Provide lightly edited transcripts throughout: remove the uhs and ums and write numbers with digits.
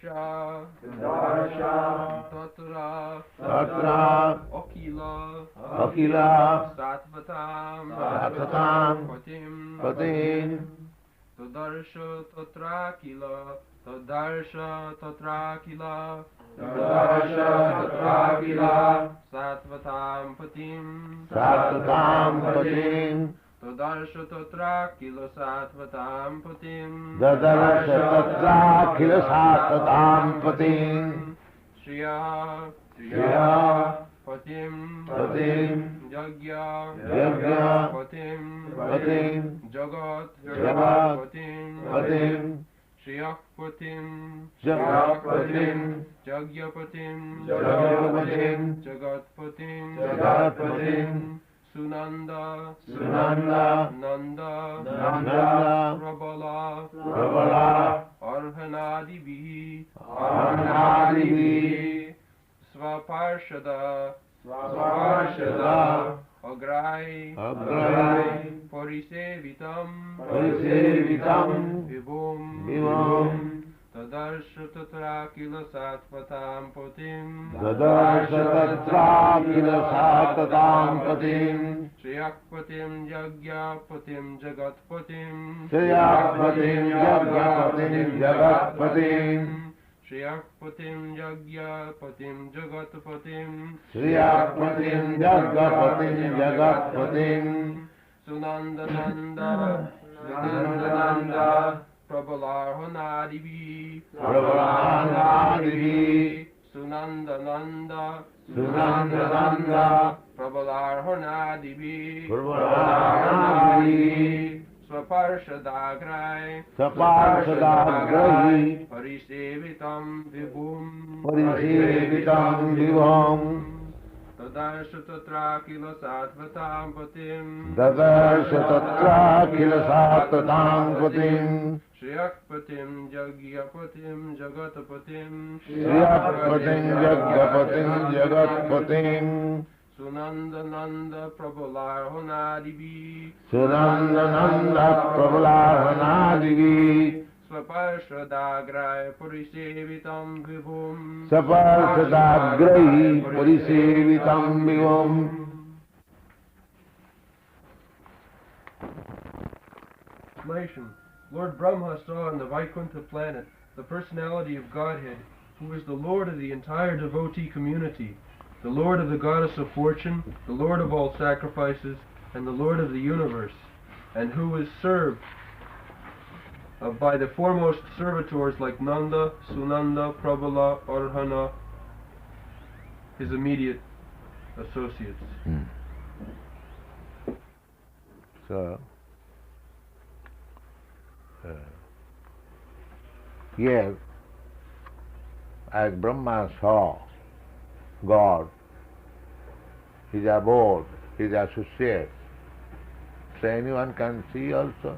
Tatra Akila Satvatam Patim Tadarsha Tatrakila Satvatam Patim Tadarsha Tatrakila Satvatam Patim Shriya Patim Yagya Patim Jagat Patim Shriya Patim Jagya Patim Jagat Patim Sunanda Nanda Prabala Arhanadivi Svaparshada Agrai Parisevitam Vibhum Tadarsha Tatrakila Satvatam Patim Shriyakpatim Yagyapatim Jagatpatim Shriyakpatim Yagyapatim Jagatpatim Sunandananda Prabhalarhanadivi Sunandananda Prabhalarhanadivi Swaparshadagrai Parisevitam Vibhum Tadarsha Tatrakila Satvatam Patim Shriyakpatim Jagyapatim Jagatpatim Sunandananda Prabhalarhanadivi Swaparshadagrai Parisevitam Vibhum Explanation. Lord Brahma saw on the Vaikuntha planet the personality of Godhead, who is the Lord of the entire devotee community, the Lord of the goddess of fortune, the Lord of all sacrifices, and the Lord of the universe, and who is served by the foremost servitors like Nanda, Sunanda, Prabhala, Arhana, his immediate associates. So, here, as Brahma saw God, his abode, his associates, so anyone can see also.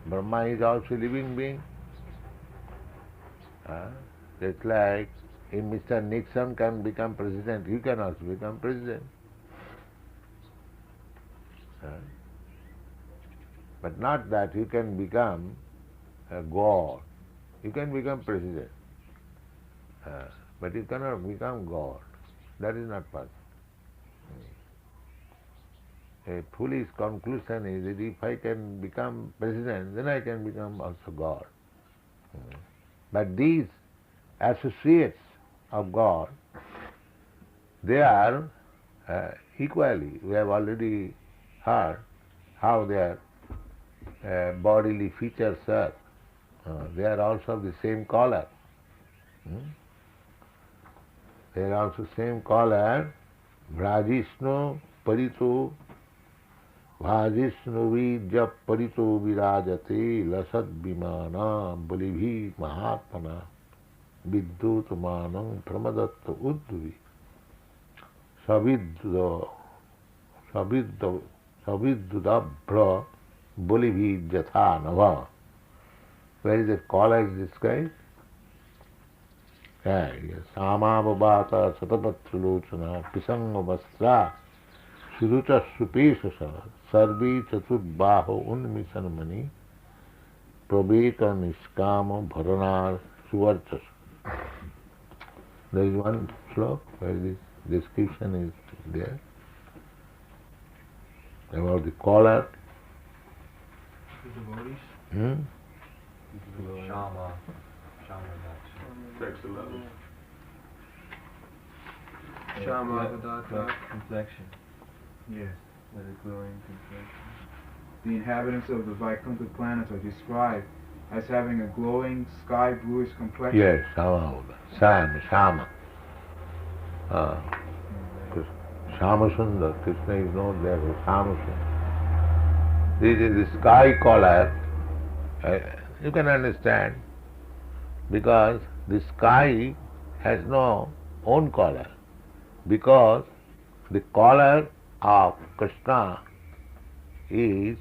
Brahma is also living being. Just like if Mr. Nixon can become president, you can also become president. But not that you can become a God. You can become president. But you cannot become God. That is not possible. A foolish conclusion is that if I can become president, then I can become also God. But these associates of God, they are equally. We have already heard how their bodily features are. They are also of the same color. They are also same color. Vrajishnu Parito Bhajishnuvi Jap Parito Virajate Lasad Vimana Balibhi Mahatmana Vidyut Manang Pramadatta Uddhavi Saviddabhra Balibhi Jatha Nava. Where is that color is described? Yes. Sama Babata Satapatrilochana Pisanga Vastra Surucha Supesasa Sarvi Chaturbaho Unmisanmani Prabeta Niskama Bharanar Suvarchas. There is one slok where this description is there about the collar. The devotees. Shama. Text 11. Shama Vadata. Complexion. Yes. With a glowing complexion. The inhabitants of the Vaikuntha planets are described as having a glowing sky bluish complexion. Yes, Shama. Shama Sundar, Krishna is known there as Shama Sundar. This is the sky collar. You can understand, because the sky has no own collar, because the collar of Krishna is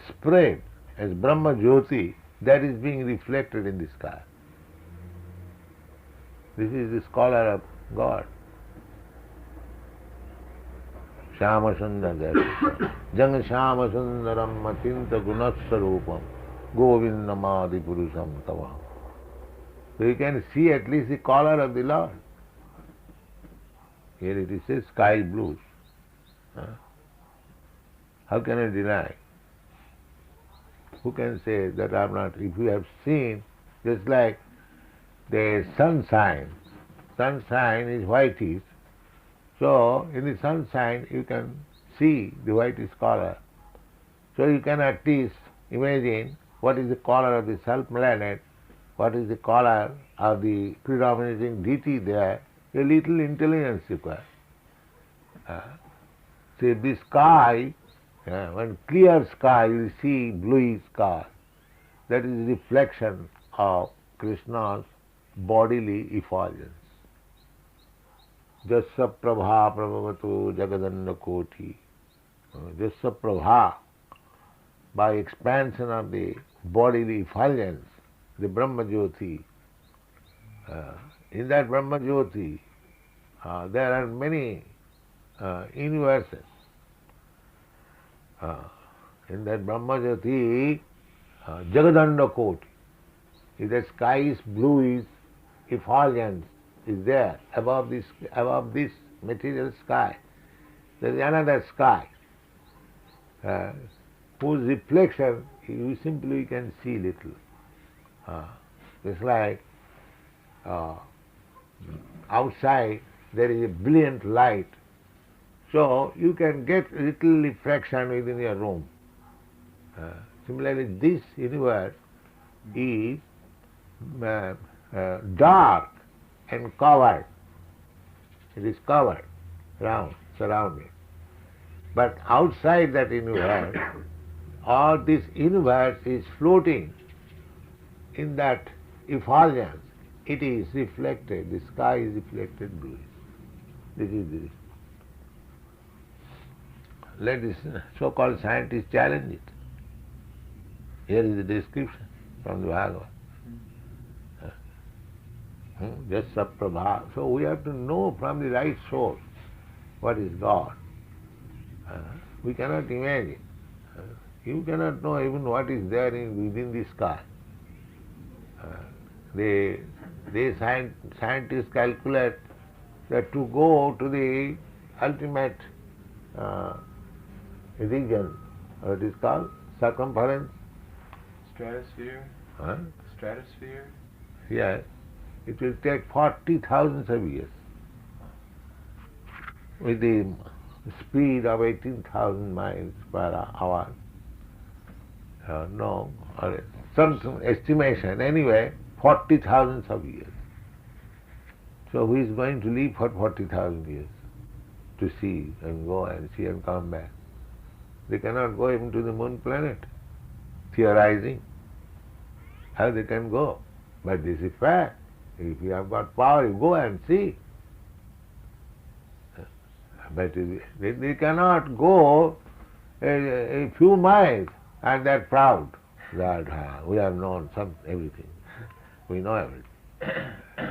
spread as Brahma Jyoti that is being reflected in the sky. This is the scholar of God. Shama Sundar there. Jang Shama Sundaram Matinta Gunasarupam Govindamadi Purusam Tavam. So you can see at least the collar of the Lord. Here it is sky blues. How can I deny? Who can say that I am not? If you have seen, just like the sunshine is whitish, so in the sunshine you can see the whitish color. So you can at least imagine what is the color of the self-planet, what is the color of the predominating deity there. A little intelligence required. See, the sky, when clear sky, you see bluish sky. That is reflection of Krishna's bodily effulgence. Jasa Prabha Prabhavatu Jagadanda Koti. Jasa Prabha, by expansion of the bodily effulgence, the Brahma Jyoti. In that Brahma Jyoti, there are many universes. In that Brahma Jyoti, Jagadanda Koti, if the sky is bluish, effulgence is there above this material sky. There is another sky whose reflection you simply can see little. It's like outside there is a brilliant light, so you can get little reflection within your room. Similarly, this universe is dark and covered. It is covered, round, surrounded. But outside that universe, all this universe is floating in that effulgence. It is reflected, the sky is reflected bluish. This is the. Let this so-called scientist challenge it. Here is the description from the Bhagavad. Jasa Prabha. So we have to know from the right source what is God. We cannot imagine. You cannot know even what is there within the sky. Scientists calculate that to go to the ultimate region, what is called circumference. Stratosphere? Huh? Stratosphere? Yes, it will take 40,000 of years with the speed of 18,000 miles per hour. Some estimation. Anyway, 40,000 of years. So who is going to live for 40,000 years to see and go and see and come back? They cannot go even to the moon planet, theorizing how they can go. But this is fact. If you have got power, you go and see. But they cannot go a few miles and they are proud that we have known everything. We know everything.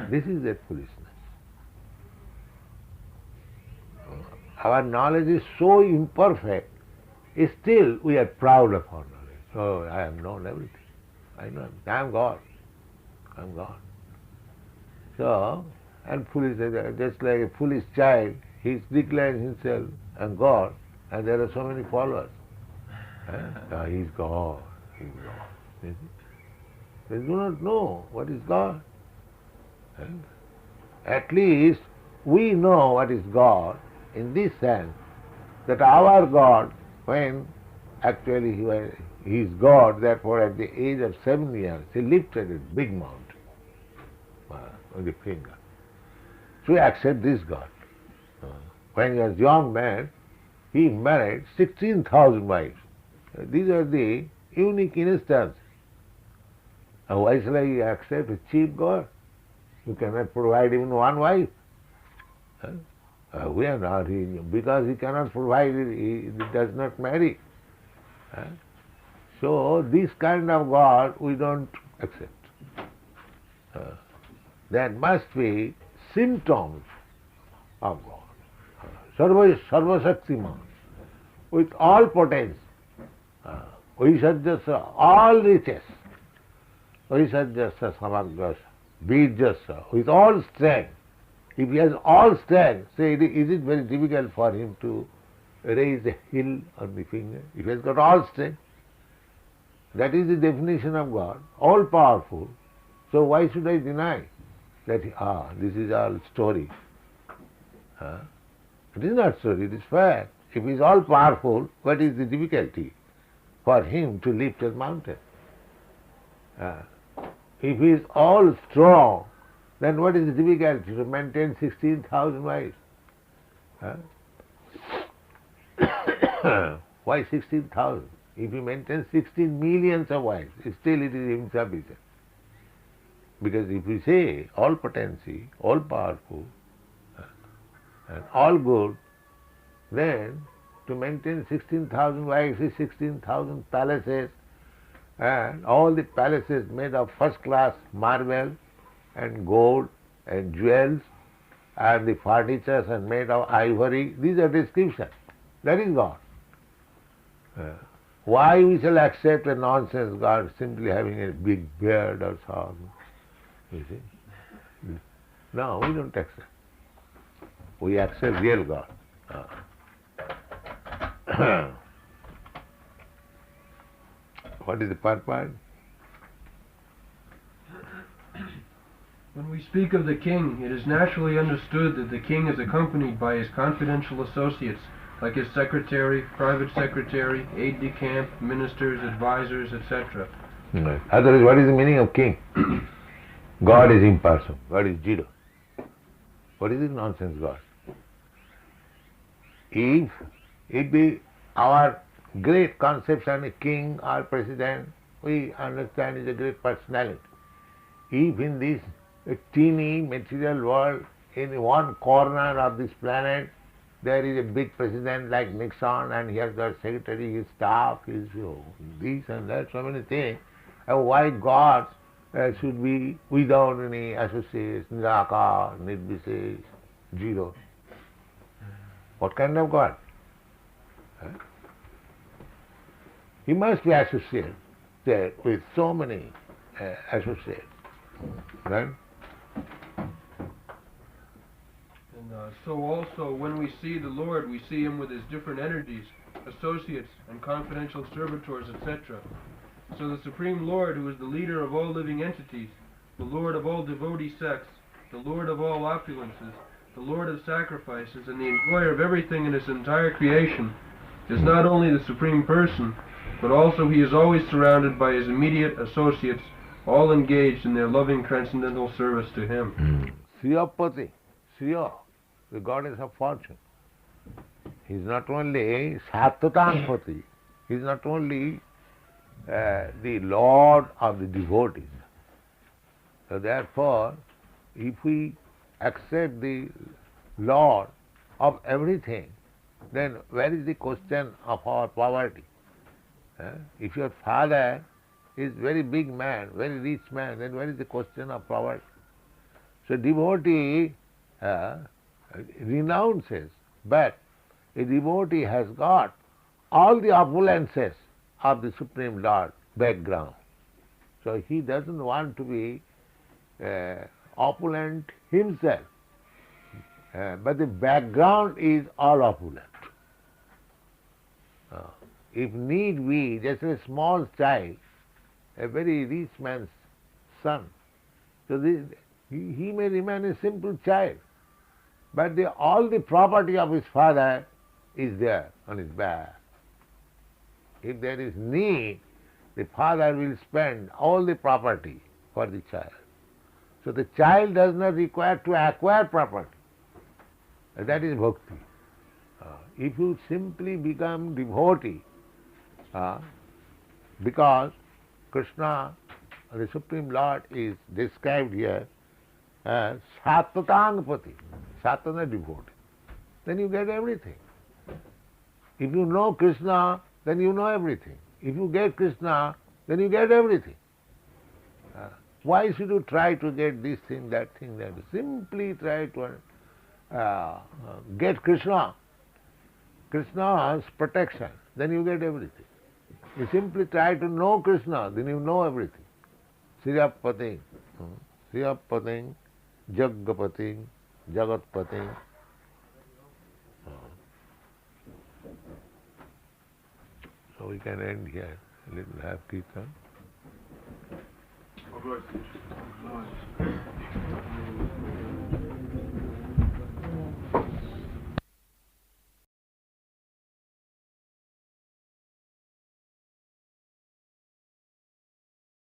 This is that foolishness. Our knowledge is so imperfect, still we are proud of our knowledge. Oh, I have known everything. I know everything. I am God. I am God. So, and foolish, just like a foolish child, he declares himself a God, and there are so many followers. He's God, he's God. You see? They do not know what is God. At least we know what is God in this sense, that our God, when actually he is God, therefore at the age of 7 years, he lifted a big mountain with the finger. So we accept this God. When he was a young man, he married 16,000 wives. These are the unique instances. Why shall I accept a cheap God who cannot provide even one wife? We are not, because he cannot provide, he does not marry. So this kind of God we don't accept. There must be symptoms of God. Sarva Shaktiman, with all potence, Vaishajyasa, all riches, Vaishajyasa Samagrasa, Bijyasa, with all strength. If he has all strength, say, is it very difficult for him to raise a hill on the finger? If he has got all strength, that is the definition of God, all powerful. So why should I deny that, this is all story? It is not story, it is fact. If he is all powerful, what is the difficulty for him to lift a mountain? If he is all strong, then what is the difficulty to maintain 16,000 wives? Why 16,000? If he maintains 16 millions of wives, still it is insufficient. Because if we say all potency, all powerful, and all good, then to maintain 16,000 wives is 16,000 palaces, and all the palaces made of first class marble and gold and jewels, and the furnitures are made of ivory. These are descriptions. That is God. Why we shall accept a nonsense God simply having a big beard or something? You see? No, we don't accept. We accept real God. What is the purpose? When we speak of the king, it is naturally understood that the king is accompanied by his confidential associates, like his secretary, private secretary, aide-de-camp, ministers, advisors, etc. Otherwise, what is the meaning of king? God is impersonal. God is zero. What is this nonsense God? If it be our great conception, a king or president, we understand is a great personality. If in this teeny material world, in one corner of this planet, there is a big president like Nixon, and he has got secretary, his staff, his this and that, so many things, and why God should be without any associates, nirakar, nirvisesh, zero? What kind of God? He must be associated with so many associates. Right? And so also, when we see the Lord, we see him with his different energies, associates, and confidential servitors, etc. So the Supreme Lord, who is the leader of all living entities, the Lord of all devotee sects, the Lord of all opulences, the Lord of sacrifices, and the enjoyer of everything in his entire creation, is not only the Supreme Person, but also he is always surrounded by his immediate associates, all engaged in their loving transcendental service to him. Sriyapati, Sriya, the goddess of fortune. He is not only Satyatanpati, he is not only the Lord of the devotees. So therefore, if we accept the Lord of everything, then where is the question of our poverty? If your father is very big man, very rich man, then where is the question of poverty? So devotee renounces, but a devotee has got all the opulences of the Supreme Lord background. So he doesn't want to be opulent himself. but the background is all opulent. If need be, just a small child, a very rich man's son, so he may remain a simple child, but all the property of his father is there on his back. If there is need, the father will spend all the property for the child. So the child does not require to acquire property. That is bhakti. If you simply become devotee, because Krishna, the Supreme Lord, is described here as Satvatangpati, Satana devotee, then you get everything. If you know Krishna, then you know everything. If you get Krishna, then you get everything. Why should you try to get this thing, that thing, that? Simply try to get Krishna, Krishna's protection, then you get everything. You simply try to know Krishna, then you know everything. Sriyapating, Sriyapating, Jaggapating, Jagatpating. So we can end here. A little have kirtan. Of course.